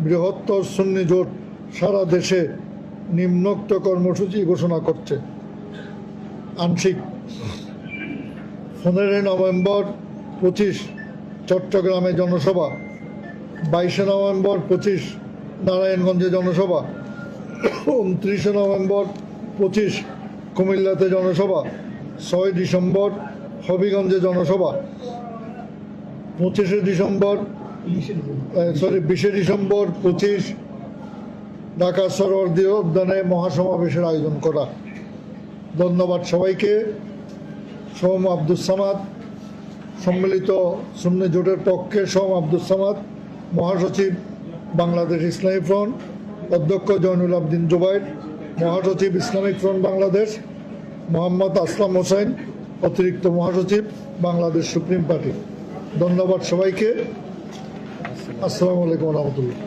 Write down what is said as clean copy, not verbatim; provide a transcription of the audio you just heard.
বৃহত্তর সুন্নি জোট সারা দেশে নিম্নোক্ত কর্মসূচি ঘোষণা করছে। আংশিক 15 নভেম্বর 25 চট্টগ্রামে জনসভা, 22 নভেম্বর 25 নারায়ণগঞ্জে জনসভা, 29 নভেম্বর 25 কুমিল্লাতে জনসভা, 6 ডিসেম্বর হবিগঞ্জে জনসভা, 20 ডিসেম্বর 25 ঢাকা সরোয়ার্দী উদ্যানে মহাসমাবেশের আয়োজন করা। ধন্যবাদ সবাইকে। সোম আব্দুস সামাদ, সম্মিলিত সুন্নি জোটের পক্ষে সোম আব্দুস সামাদ, মহাসচিব বাংলাদেশ ইসলামী ফ্রন্ট, অধ্যক্ষ জয়নুল আবদিন জুবাইর, মহাসচিব ইসলামিক ফ্রন্ট বাংলাদেশ, মোহাম্মদ আসলাম হোসেন, অতিরিক্ত মহাসচিব বাংলাদেশ সুপ্রিম পার্টি। ধন্যবাদ সবাইকে। আসসালামু আলাইকুম রহমতুল্লাহ।